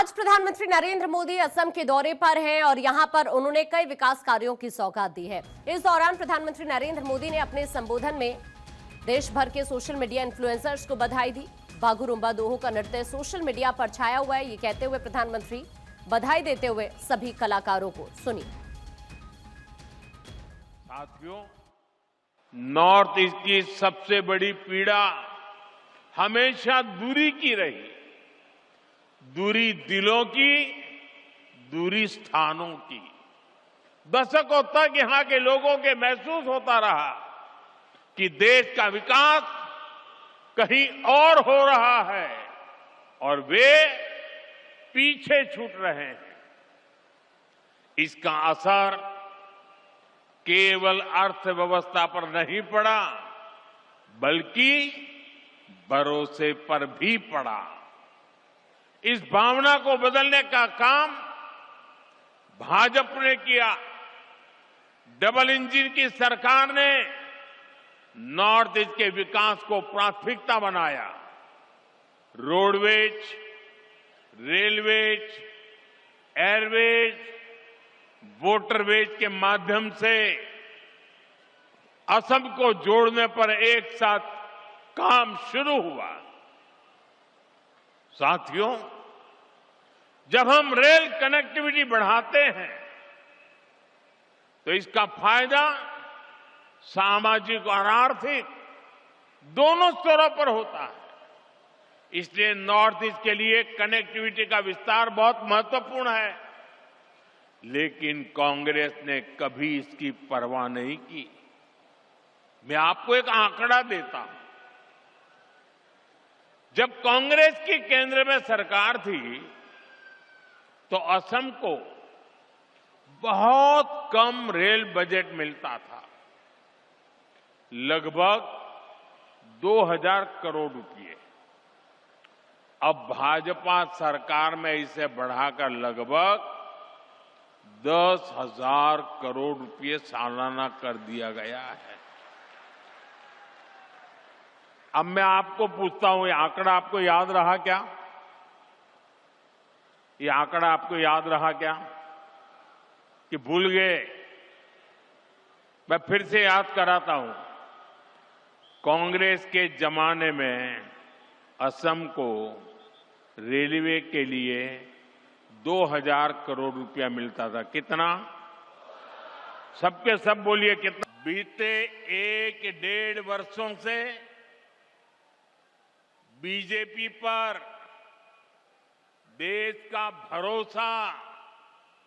आज प्रधानमंत्री नरेंद्र मोदी असम के दौरे पर हैं और यहां पर उन्होंने कई विकास कार्यों की सौगात दी है। इस दौरान प्रधानमंत्री नरेंद्र मोदी ने अपने संबोधन में देश भर के सोशल मीडिया इन्फ्लुएंसर्स को बधाई दी। बागुरुम्बा दोहो का नृत्य सोशल मीडिया पर छाया हुआ है। ये कहते हुए प्रधानमंत्री बधाई देते हुए सभी कलाकारों को सुनिए। साथियों, नॉर्थ ईस्ट की सबसे बड़ी पीड़ा हमेशा दूरी की रही। दूरी दिलों की, दूरी स्थानों की। दशकों तक यहां के लोगों के महसूस होता रहा कि देश का विकास कहीं और हो रहा है और वे पीछे छूट रहे हैं। इसका असर केवल अर्थव्यवस्था पर नहीं पड़ा, बल्कि भरोसे पर भी पड़ा। इस भावना को बदलने का काम भाजपा ने किया। डबल इंजन की सरकार ने नॉर्थ ईस्ट के विकास को प्राथमिकता बनाया। रोडवेज, रेलवेज, एयरवेज, वाटरवेज के माध्यम से असम को जोड़ने पर एक साथ काम शुरू हुआ। साथियों, जब हम रेल कनेक्टिविटी बढ़ाते हैं तो इसका फायदा सामाजिक और आर्थिक दोनों स्तरों पर होता है। इसलिए नॉर्थ ईस्ट के लिए कनेक्टिविटी का विस्तार बहुत महत्वपूर्ण है। लेकिन कांग्रेस ने कभी इसकी परवाह नहीं की। मैं आपको एक आंकड़ा देता हूं। जब कांग्रेस की केंद्र में सरकार थी तो असम को बहुत कम रेल बजट मिलता था, लगभग 2000 करोड़ रुपए। अब भाजपा सरकार में इसे बढ़ाकर लगभग 10,000 करोड़ रुपए सालाना कर दिया गया है। अब मैं आपको पूछता हूं, ये आंकड़ा आपको याद रहा क्या? ये आंकड़ा आपको याद रहा क्या कि भूल गए? मैं फिर से याद कराता हूं। कांग्रेस के जमाने में असम को रेलवे के लिए 2000 करोड़ रुपया मिलता था। कितना? सबके सब बोलिए कितना? बीते 1-1.5 वर्षों से बीजेपी पर देश का भरोसा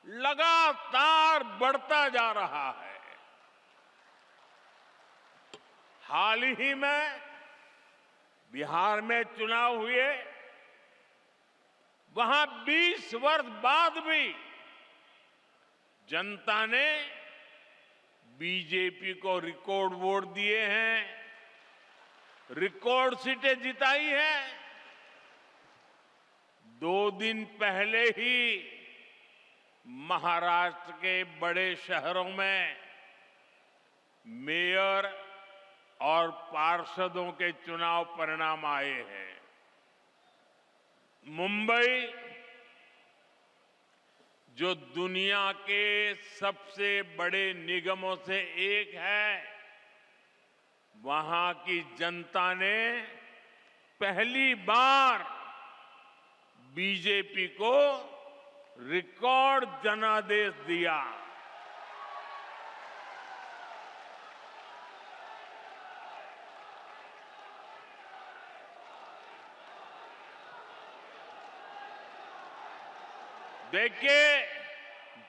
लगातार बढ़ता जा रहा है। हाल ही में बिहार में चुनाव हुए, वहां 20 वर्ष बाद भी जनता ने बीजेपी को रिकॉर्ड वोट दिए हैं, रिकॉर्ड सीटें जिताई है। 2 दिन पहले ही महाराष्ट्र के बड़े शहरों में मेयर और पार्षदों के चुनाव परिणाम आए हैं। मुंबई, जो दुनिया के सबसे बड़े निगमों से एक है, वहां की जनता ने पहली बार बीजेपी को रिकॉर्ड जनादेश दिया। देखिए,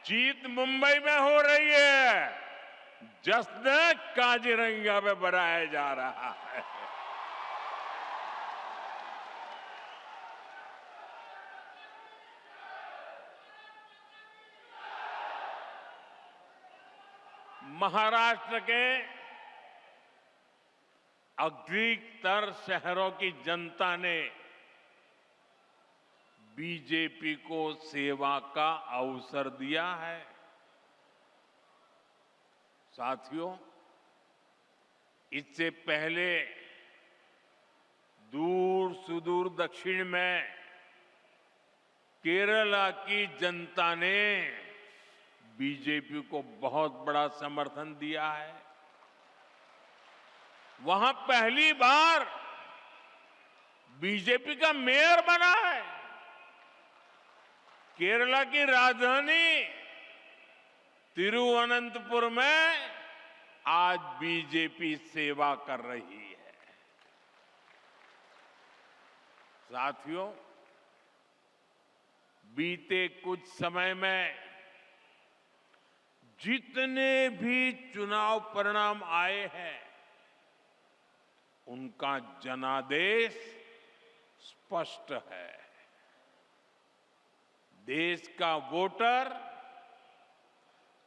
जीत मुंबई में हो रही है, जश्न काजीरंगा में मनाया जा रहा है। महाराष्ट्र के अधिकतर शहरों की जनता ने बीजेपी को सेवा का अवसर दिया है। साथियों, इससे पहले दूर सुदूर दक्षिण में केरला की जनता ने बीजेपी को बहुत बड़ा समर्थन दिया है। वहां पहली बार बीजेपी का मेयर बना है। केरला की राजधानी तिरुवनंतपुरम में आज बीजेपी सेवा कर रही है। साथियों, बीते कुछ समय में जितने भी चुनाव परिणाम आए हैं, उनका जनादेश स्पष्ट है। देश का वोटर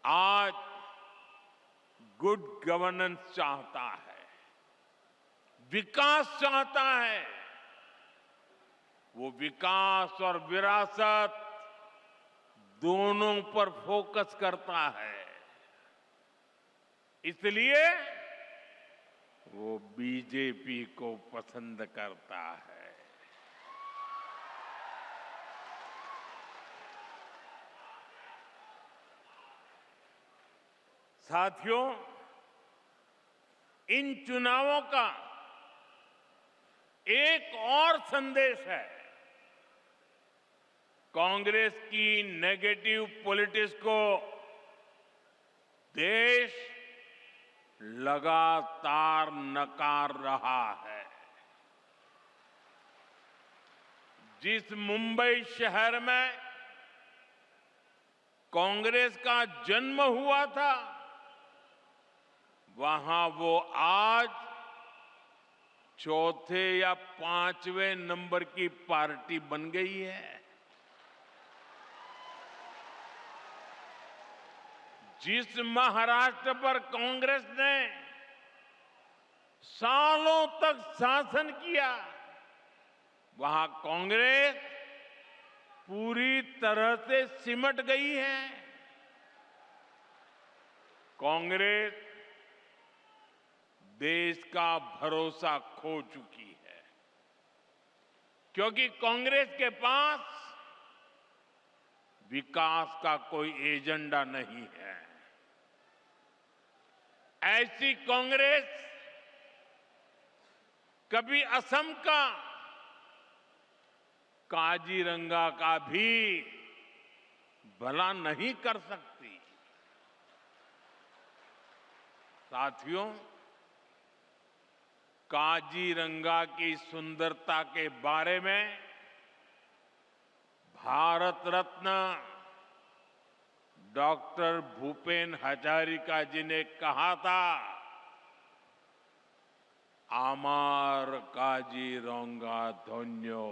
आज गुड गवर्नेंस चाहता है, विकास चाहता है। वो विकास और विरासत दोनों पर फोकस करता है। इसलिए वो बीजेपी को पसंद करता है। साथियों, इन चुनावों का एक और संदेश है। कांग्रेस की नेगेटिव पॉलिटिक्स को देश लगातार नकार रहा है। जिस मुंबई शहर में कांग्रेस का जन्म हुआ था, वहां वो आज चौथे या पांचवें नंबर की पार्टी बन गई है। जिस महाराष्ट्र पर कांग्रेस ने सालों तक शासन किया, वहां कांग्रेस पूरी तरह से सिमट गई है। कांग्रेस देश का भरोसा खो चुकी है, क्योंकि कांग्रेस के पास विकास का कोई एजेंडा नहीं है। ऐसी कांग्रेस कभी असम का काजीरंगा का भी भला नहीं कर सकती। साथियों, काजीरंगा की सुंदरता के बारे में भारत रत्न डॉक्टर भूपेन हजारिका जी ने कहा था, आमार काजीरंगा धन्यो।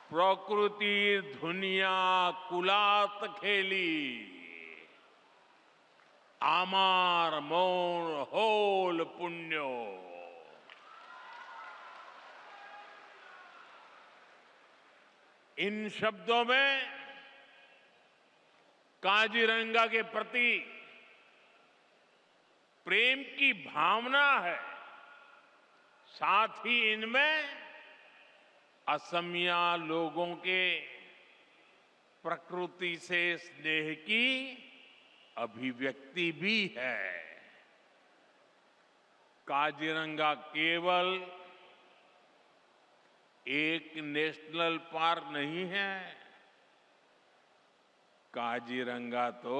प्रकृति दुनिया कुलात खेली, आमार मोर होल पुण्यो। इन शब्दों में काजीरंगा के प्रति प्रेम की भावना है। साथ ही इनमें असमिया लोगों के प्रकृति से स्नेह की अभिव्यक्ति भी है। काजीरंगा केवल एक नेशनल पार्क नहीं है, काजीरंगा तो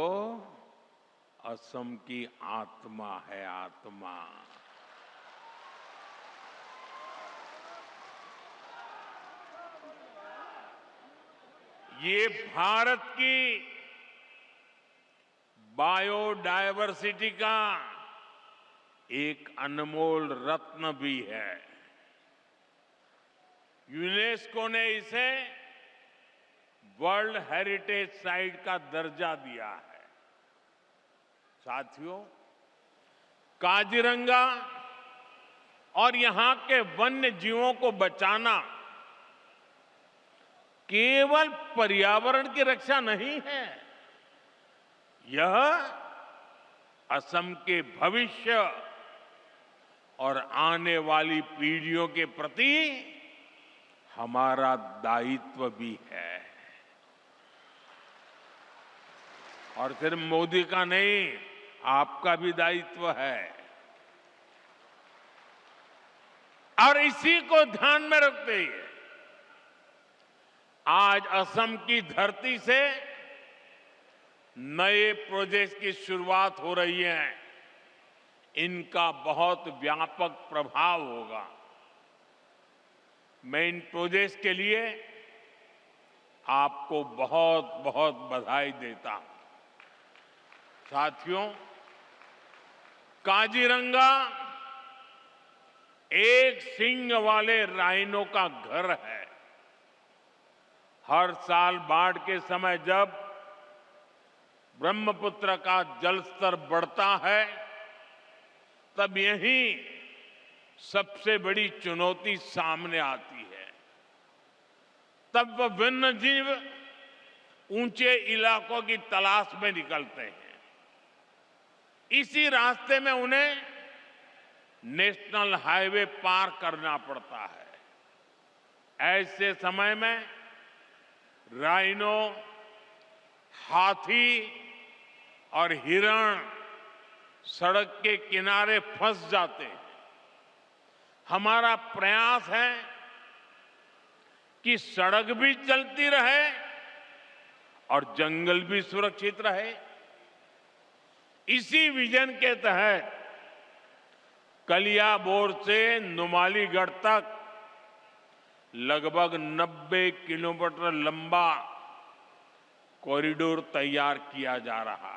असम की आत्मा है, आत्मा। ये भारत की बायोडायवर्सिटी का एक अनमोल रत्न भी है। यूनेस्को ने इसे वर्ल्ड हेरिटेज साइट का दर्जा दिया है। साथियों, काजीरंगा और यहां के वन्य जीवों को बचाना केवल पर्यावरण की रक्षा नहीं है, यह असम के भविष्य और आने वाली पीढ़ियों के प्रति हमारा दायित्व भी है। और सिर्फ मोदी का नहीं, आपका भी दायित्व है। और इसी को ध्यान में रखते हुए आज असम की धरती से नए प्रोजेक्ट की शुरुआत हो रही है। इनका बहुत व्यापक प्रभाव होगा। मैं इन प्रोजेक्ट के लिए आपको बहुत बहुत बधाई देता हूं। साथियों, काजीरंगा एक सींग वाले राइनो का घर है। हर साल बाढ़ के समय जब ब्रह्मपुत्र का जलस्तर बढ़ता है, तब यही सबसे बड़ी चुनौती सामने आती है। तब वन्य जीव ऊंचे इलाकों की तलाश में निकलते हैं। इसी रास्ते में उन्हें नेशनल हाईवे पार करना पड़ता है। ऐसे समय में राइनो, हाथी और हिरण सड़क के किनारे फंस जाते हैं। हमारा प्रयास है कि सड़क भी चलती रहे और जंगल भी सुरक्षित रहे। इसी विजन के तहत कलियाबोर से नुमालीगढ़ तक लगभग 90 किलोमीटर लंबा कॉरिडोर तैयार किया जा रहा है।